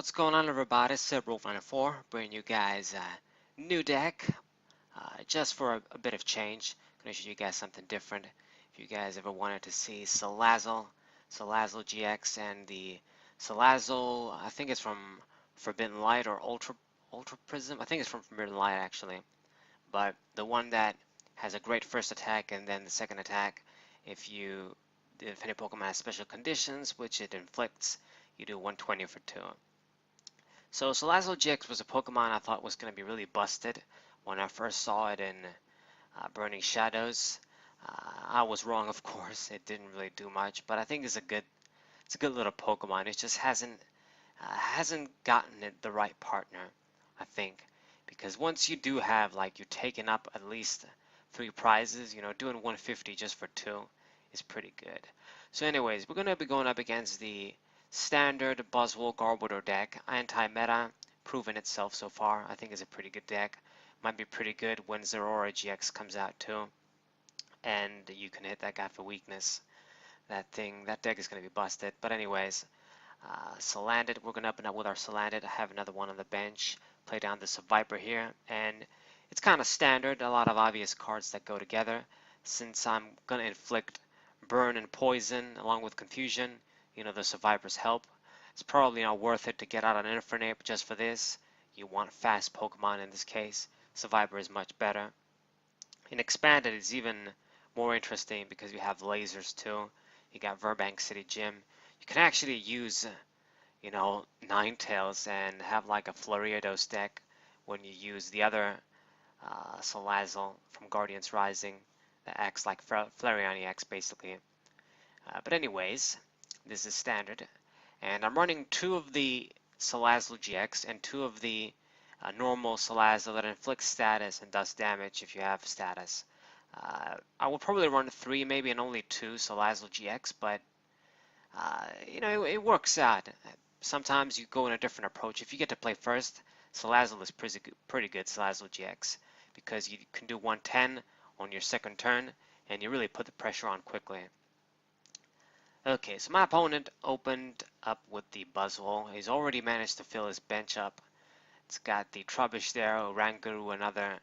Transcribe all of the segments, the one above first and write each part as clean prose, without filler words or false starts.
What's going on, everybody? It's Wolf94 bringing you guys a new deck just for a bit of change. Gonna show you guys something different. If you guys ever wanted to see Salazzle GX, and the Salazzle, I think it's from Forbidden Light or Ultra Prism. I think it's from Forbidden Light actually, but the one that has a great first attack and then the second attack, if any Pokemon has special conditions which it inflicts, you do 120 for 2. So Salazzle GX was a Pokemon I thought was going to be really busted when I first saw it in Burning Shadows. I was wrong, of course. It didn't really do much, but I think it's a good little Pokemon. It just hasn't gotten it the right partner, I think, because once you do have, like, you're taking up at least 3 prizes, you know, doing 150 just for 2 is pretty good. So anyways, we're going to be going up against the standard Buzzwole Garbodor deck. Anti-meta, proven itself so far. I think it's a pretty good deck. Might be pretty good when Zeraora GX comes out too, and you can hit that guy for weakness. That deck is going to be busted. But anyways, Salandit, we're going to up and up with our Salandit. I have another one on the bench. Play down the Seviper here, and it's kind of standard. A lot of obvious cards that go together. Since I'm going to inflict burn and poison along with confusion, you know, the Seviper's help, it's probably not worth it to get out an Infernape just for this. You want fast Pokemon in this case. Seviper is much better. In Expanded, it's even more interesting because you have lasers too. You got Verbank City Gym. You can actually use, you know, Ninetales and have like a Floridos deck when you use the other Salazzle from Guardians Rising that acts like Flareon EX basically. But anyways, this is standard, and I'm running 2 of the Salazzle GX and 2 of the normal Salazzle that inflicts status and does damage if you have status. I will probably run 3 maybe and only 2 Salazzle GX, but you know, it works out. Sometimes you go in a different approach. If you get to play first, Salazzle is pretty good, Salazzle GX, because you can do 110 on your second turn and you really put the pressure on quickly. Okay, so my opponent opened up with the Buzzwole. He's already managed to fill his bench up. It's got the Trubbish there, Oranguru, another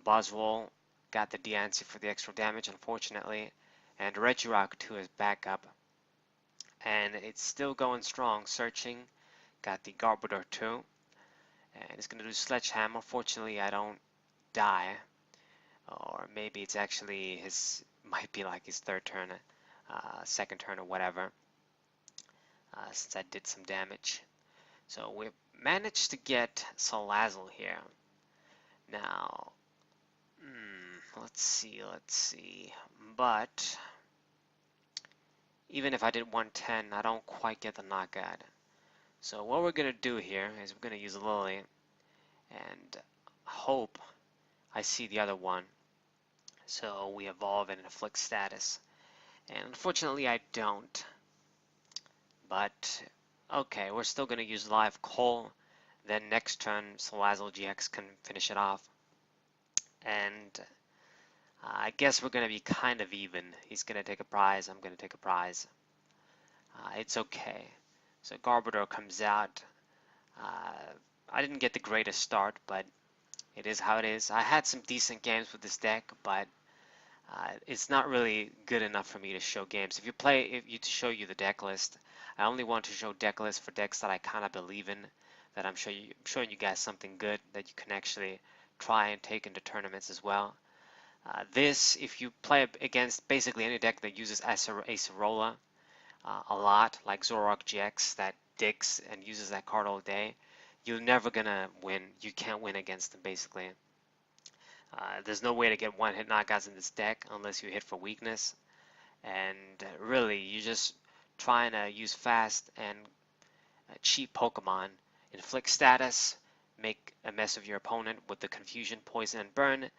Buzzwole. Got the Diancie for the extra damage, unfortunately. And Regirock to his backup. And it's still going strong, searching. Got the Garbodor too. And it's going to do Sledgehammer. Fortunately, I don't die. Or maybe it's actually might be like his third turn. Second turn or whatever, since I did some damage. So we managed to get Salazzle here. Now, let's see. But even if I did 110, I don't quite get the knockout. So what we're going to do here is we're going to use Lily and hope I see the other one. So we evolve and inflict status. And unfortunately I don't, but okay, we're still going to use live Coal. Then next turn Salazzle GX can finish it off, and I guess we're going to be kind of even. He's going to take a prize, I'm going to take a prize. It's okay. So Garbodor comes out. I didn't get the greatest start, but it is how it is. I had some decent games with this deck, but it's not really good enough for me to show games. If to show you the deck list, I only want to show deck lists for decks that I kind of believe in, that I'm showing you guys something good that you can actually try and take into tournaments as well. If you play against basically any deck that uses Acerola a lot, like Zoroark GX that digs and uses that card all day, you're never gonna win. You can't win against them basically. There's no way to get one-hit knockouts in this deck unless you hit for weakness, and really you're just trying to use fast and cheap Pokemon, inflict status, make a mess of your opponent with the confusion, poison, and burn,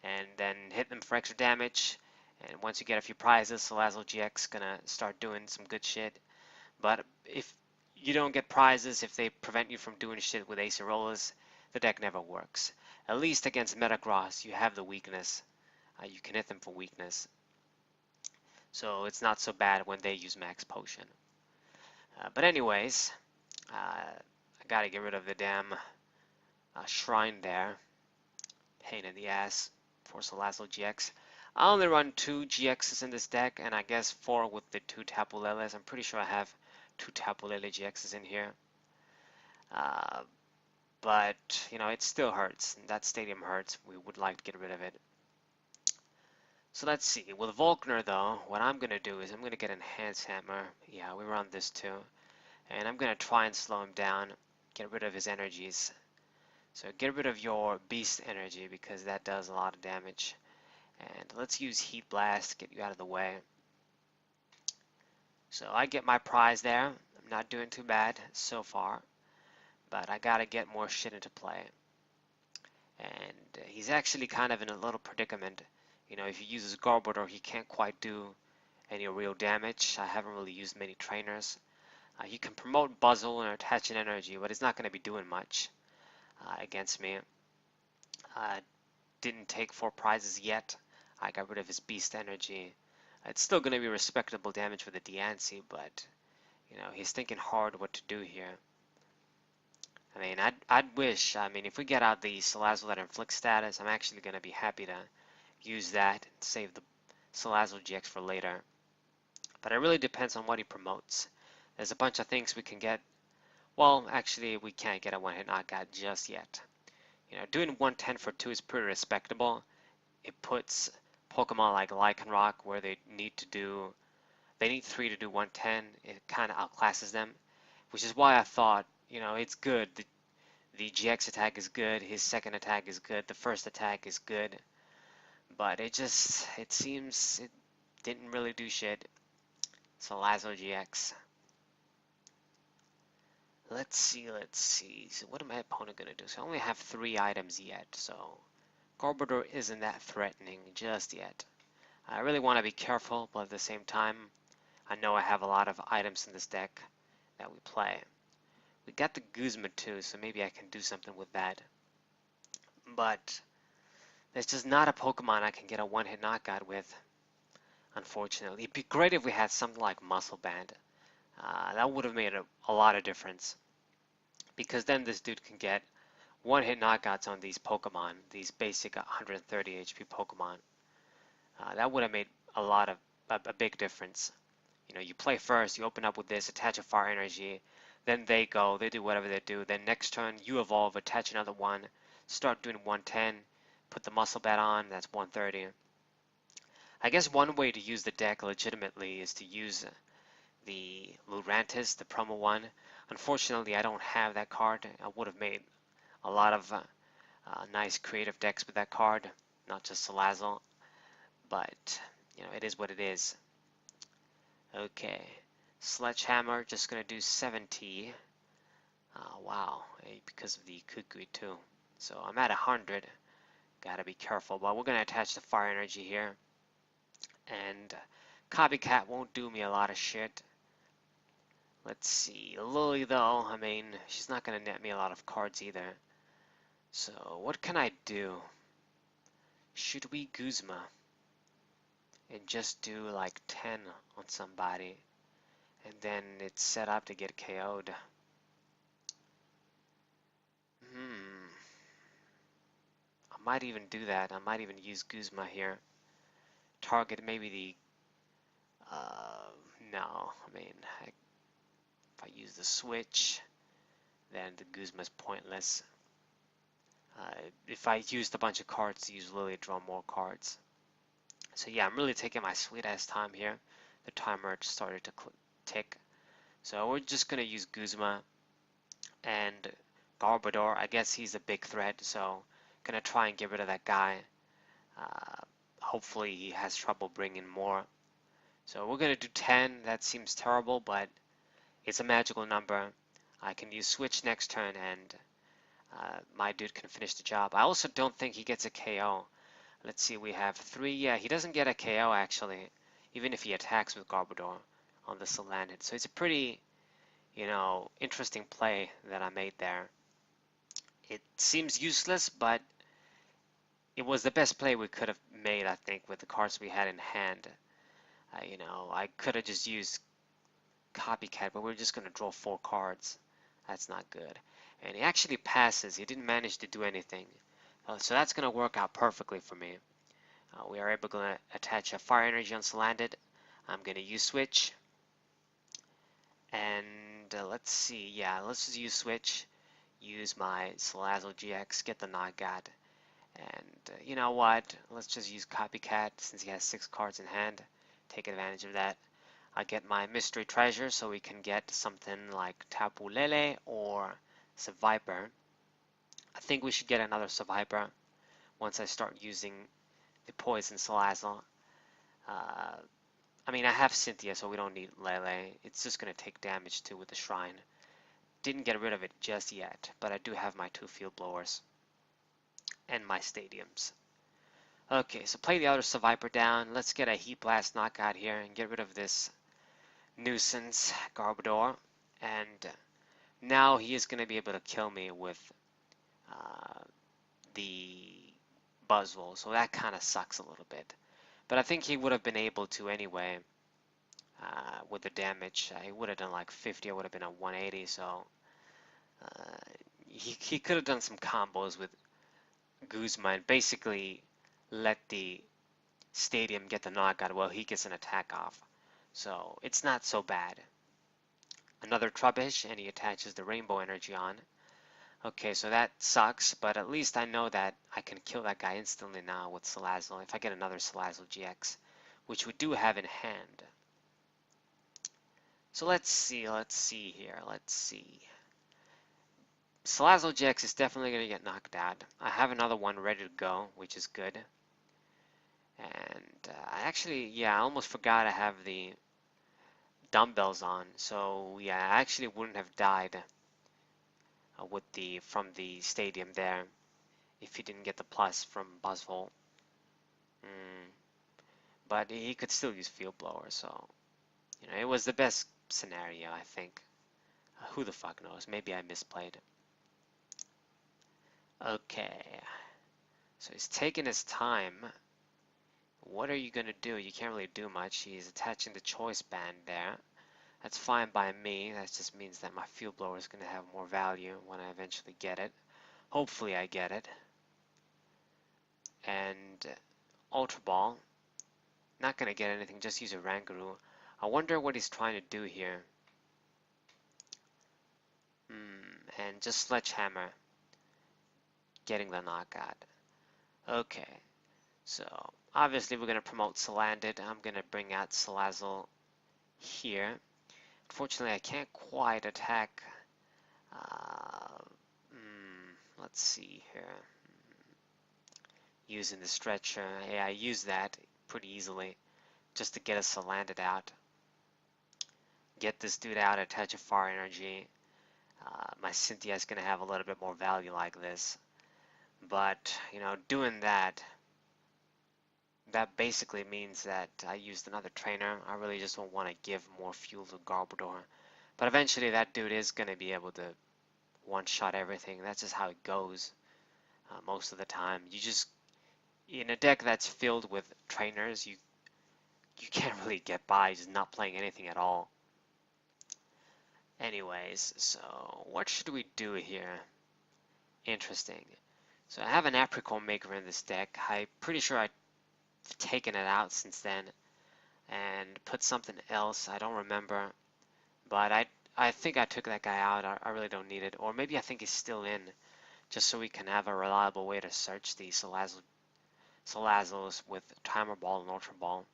and then hit them for extra damage. And once you get a few prizes, Salazzle GX gonna start doing some good shit. But if you don't get prizes, if they prevent you from doing shit with Acerolas, the deck never works. At least against Metagross, you have the weakness. You can hit them for weakness. So it's not so bad when they use Max Potion. But anyways, I gotta get rid of the damn shrine there. Pain in the ass for Salazzle GX. I only run 2 GXs in this deck, and I guess 4 with the 2 Tapu Leles. I'm pretty sure I have 2 Tapu Lele GXs in here. But, you know, it still hurts. That stadium hurts. We would like to get rid of it. So let's see. With Volkner, though, what I'm going to do is I'm going to get Enhanced Hammer. Yeah, we run this too. And I'm going to try and slow him down, get rid of his energies. So get rid of your Beast energy because that does a lot of damage. And let's use Heat Blast to get you out of the way. So I get my prize there. I'm not doing too bad so far. But I gotta get more shit into play. And he's actually kind of in a little predicament. You know, if he uses Garbodor, he can't quite do any real damage. I haven't really used many trainers. You can promote Buzzwole and attach an energy, but it's not going to be doing much against me. Didn't take 4 prizes yet. I got rid of his Beast energy. It's still going to be respectable damage for the Diancie, but you know, he's thinking hard what to do here. I mean, I'd wish, I mean, if we get out the Salazzle that inflicts status, I'm actually going to be happy to use that and save the Salazzle GX for later. But it really depends on what he promotes. There's a bunch of things we can get. Well, actually, we can't get a one-hit knockout just yet. You know, doing 110 for 2 is pretty respectable. It puts Pokemon like Lycanroc where they need 3 to do 110. It kind of outclasses them, which is why I thought, you know, it's good. The GX attack is good. His second attack is good. The first attack is good. But it seems it didn't really do shit. Salazzle GX. Let's see. So what is my opponent going to do? So I only have 3 items yet. So Garbodor isn't that threatening just yet. I really want to be careful, but at the same time, I know I have a lot of items in this deck that we play. We got the Guzma too, so maybe I can do something with that. But there's just not a Pokemon I can get a one-hit knockout with, unfortunately. It'd be great if we had something like Muscle Band. That would have made a lot of difference. Because then this dude can get one-hit knockouts on these Pokemon, these basic 130 HP Pokemon. That would have made a big difference. You know, you play first, you open up with this, attach a fire energy, then they do whatever they do. Then next turn, you evolve, attach another one, start doing 110, put the Muscle Bat on, that's 130. I guess one way to use the deck legitimately is to use the Lurantis, the promo one. Unfortunately, I don't have that card. I would have made a lot of nice creative decks with that card, not just Salazzle. But, you know, it is what it is. Okay. Sledgehammer, just going to do 70. Wow, because of the Kukui too. So I'm at 100. Gotta be careful, but we're going to attach the fire energy here. And Copycat won't do me a lot of shit. Let's see. Lily, though, I mean, she's not going to net me a lot of cards either. So what can I do? Should we Guzma and just do like 10 on somebody? And then it's set up to get KO'd. I might even do that. I might even use Guzma here. Target maybe the... no, I mean, if I use the switch, then the Guzma's pointless. If I used a bunch of cards to use Lily, draw more cards. So yeah, I'm really taking my sweet ass time here. The timer started to tick. So we're just going to use Guzma and Garbodor. I guess he's a big threat, so going to try and get rid of that guy. Hopefully he has trouble bringing more. So we're going to do 10. That seems terrible, but it's a magical number. I can use switch next turn and my dude can finish the job. I also don't think he gets a KO. Let's see, we have 3. Yeah, he doesn't get a KO actually, even if he attacks with Garbodor on the Salandit. So it's a pretty, you know, interesting play that I made there. It seems useless, but it was the best play we could have made, I think, with the cards we had in hand. You know, I could have just used Copycat, but we're just going to draw 4 cards. That's not good. and he actually passes. He didn't manage to do anything. So that's going to work out perfectly for me. We are able to attach a fire energy on Salandit. I'm going to use switch. And let's see. Yeah, let's just use switch. Use my Salazzle GX, get the knockout. And you know what? Let's just use Copycat since he has 6 cards in hand. Take advantage of that. I'll get my mystery treasure so we can get something like Tapu Lele or Seviper. I think we should get another Seviper once I start using the Poison Salazzle. I mean, I have Cynthia, so we don't need Lele. It's just going to take damage too with the Shrine. Didn't get rid of it just yet, but I do have my 2 Field Blowers and my Stadiums. Okay, so play the other Seviper down. Let's get a Heat Blast knockout here and get rid of this nuisance Garbodor. And now he is going to be able to kill me with the Buzzwole, so that kind of sucks a little bit. But I think he would have been able to anyway with the damage. He would have done like 50, I would have been at 180, so he could have done some combos with Guzma and basically let the Stadium get the knockout while he gets an attack off. So it's not so bad. Another Trubbish, and he attaches the Rainbow Energy on. Okay, so that sucks, but at least I know that I can kill that guy instantly now with Salazzle if I get another Salazzle GX, which we do have in hand. So let's see here. Let's see. Salazzle GX is definitely going to get knocked out. I have another one ready to go, which is good. And I actually, yeah, I almost forgot I have the dumbbells on. So yeah, I actually wouldn't have died with from the Stadium there if he didn't get the plus from Buzzwole. But he could still use Field Blower, so you know it was the best scenario, I think. Who the fuck knows? Maybe I misplayed. Okay, so he's taking his time. What are you gonna do? You can't really do much. He's attaching the choice band there. That's fine by me. That just means that my Field Blower is gonna have more value when I eventually get it. Hopefully I get it. And Ultra Ball. Not gonna get anything, just use a Rangaroo. I wonder what he's trying to do here. And just Sledgehammer. Getting the knockout. Okay. So, obviously we're gonna promote Salandit. I'm gonna bring out Salazzle here. Unfortunately, I can't quite attack. Let's see here. Using the stretcher. Yeah, I use that pretty easily just to get a Salandit out. Get this dude out, attach a fire energy. My Cynthia is going to have a little bit more value like this. But, you know, doing that basically means that I used another trainer. I really just don't want to give more fuel to Garbodor. But eventually that dude is going to be able to one-shot everything. That's just how it goes most of the time. You just, in a deck that's filled with trainers, you can't really get by just not playing anything at all. Anyways, so what should we do here? Interesting. So I have an Apricot Maker in this deck. I'm pretty sure I've taken it out since then and put something else. I don't remember, but I think I took that guy out. I really don't need it, or maybe I think he's still in, just so we can have a reliable way to search the Salazzles with Timer Ball and Ultra Ball.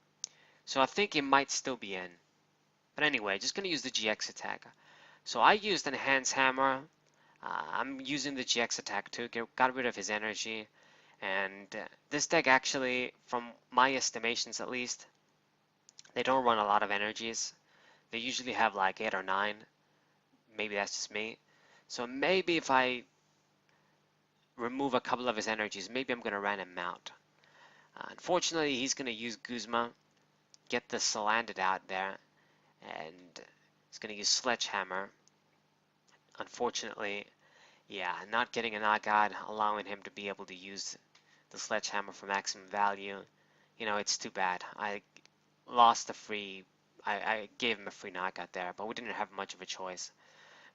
So I think it might still be in. But anyway, just going to use the GX attack. So I used an Enhance Hammer. I'm using the GX attack too. Got rid of his energy. And this deck actually, from my estimations at least, they don't run a lot of energies. They usually have like 8 or 9. Maybe that's just me. So maybe if I remove a couple of his energies, maybe I'm going to run him out. Unfortunately, he's going to use Guzma, get the Salandit out there, and he's going to use Sledgehammer. Unfortunately, yeah, not getting a knockout, allowing him to be able to use the Sledgehammer for maximum value. You know, it's too bad. I lost the free, I gave him a free knockout there, but we didn't have much of a choice.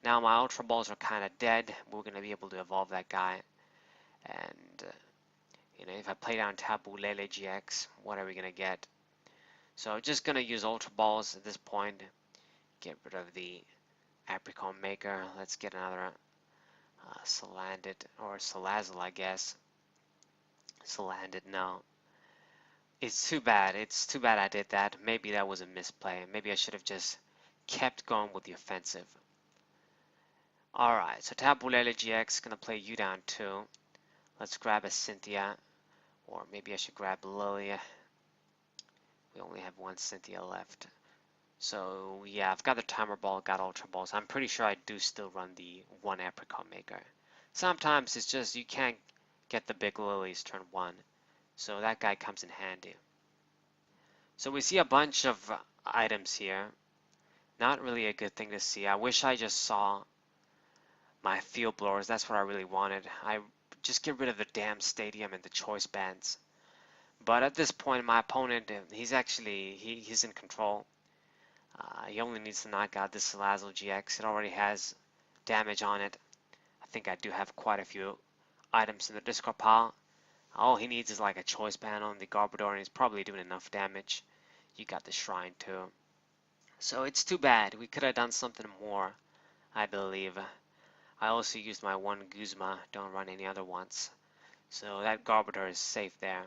Now my Ultra Balls are kind of dead. We're going to be able to evolve that guy. And, if I play down Tapu Lele GX, what are we going to get? So just going to use Ultra Balls at this point. Get rid of the Apricot Maker. Let's get another Salandit, or Salazzle, I guess. Salandit, no. It's too bad. It's too bad I did that. Maybe that was a misplay. Maybe I should have just kept going with the offensive. Alright, so Tapu Lele GX gonna play you down too. Let's grab a Cynthia, or maybe I should grab Lily. We only have one Cynthia left. So yeah, I've got the Timer Ball, got Ultra Balls. I'm pretty sure I do still run the one Apricot Maker. Sometimes it's just you can't get the big lilies turn 1, so that guy comes in handy. So we see a bunch of items here. Not really a good thing to see. I wish I just saw my field blowers. That's what I really wanted. I just get rid of the damn stadium and the choice bands. But at this point, my opponent, he's in control. He only needs to knock out this Salazzle GX. It already has damage on it. I think I do have quite a few items in the discard pile. All he needs is like a choice band on the Garbodor, and he's probably doing enough damage. You got the Shrine too. So it's too bad. We could have done something more, I believe. I also used my one Guzma, don't run any other ones. So that Garbodor is safe there.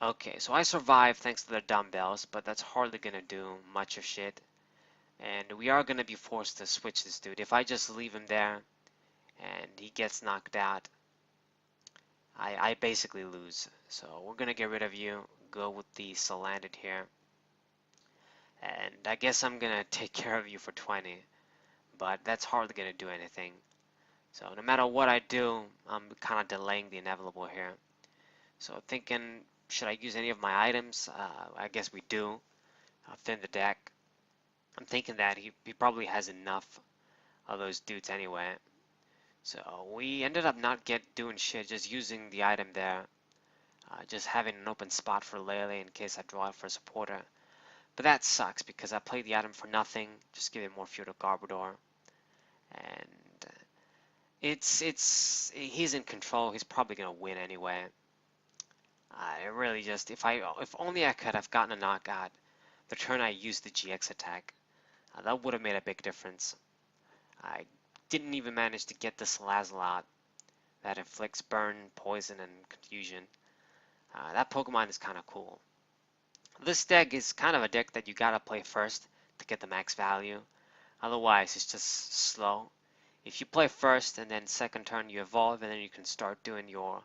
Okay, so I survived thanks to the dumbbells, but that's hardly gonna do much of shit. And we are gonna be forced to switch this dude. If I just leave him there and he gets knocked out, I basically lose. So we're gonna get rid of you, go with the Salandit here. And I guess I'm gonna take care of you for 20, but that's hardly gonna do anything. So no matter what I do, I'm kind of delaying the inevitable here. So thinking, should I use any of my items? I guess we do. Thin the deck. I'm thinking that he probably has enough of those dudes anyway. So we ended up not doing shit, just using the item there. Just having an open spot for Lele in case I draw it for a supporter. But that sucks because I played the item for nothing, just giving more fuel to Garbodor. And he's in control. He's probably gonna win anyway. I really just, if only I could have gotten a knockout the turn I used the GX attack. That would have made a big difference. I didn't even manage to get the Salazzle out. That inflicts burn, poison, and confusion. That Pokemon is kind of cool. This deck is kind of a deck that you gotta play first to get the max value. Otherwise, it's just slow. If you play first and then second turn you evolve, and then you can start doing your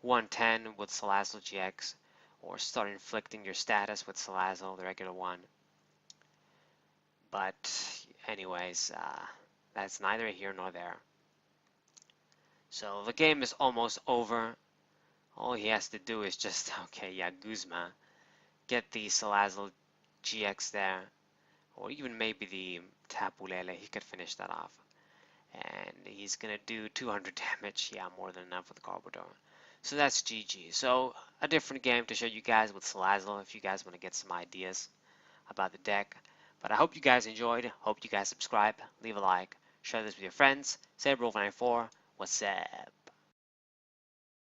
110 with Salazzle GX, or start inflicting your status with Salazzle, the regular one. But anyways, that's neither here nor there. So the game is almost over. All he has to do is just, okay, yeah, Guzma, get the Salazzle GX there, or even maybe the Tapu Lele, he could finish that off. And he's gonna do 200 damage, yeah, more than enough with Garbodor. So that's GG. So a different game to show you guys with Salazzle if you guys want to get some ideas about the deck. But I hope you guys enjoyed. Hope you guys subscribe, leave a like, share this with your friends. Say Bro94, what's up?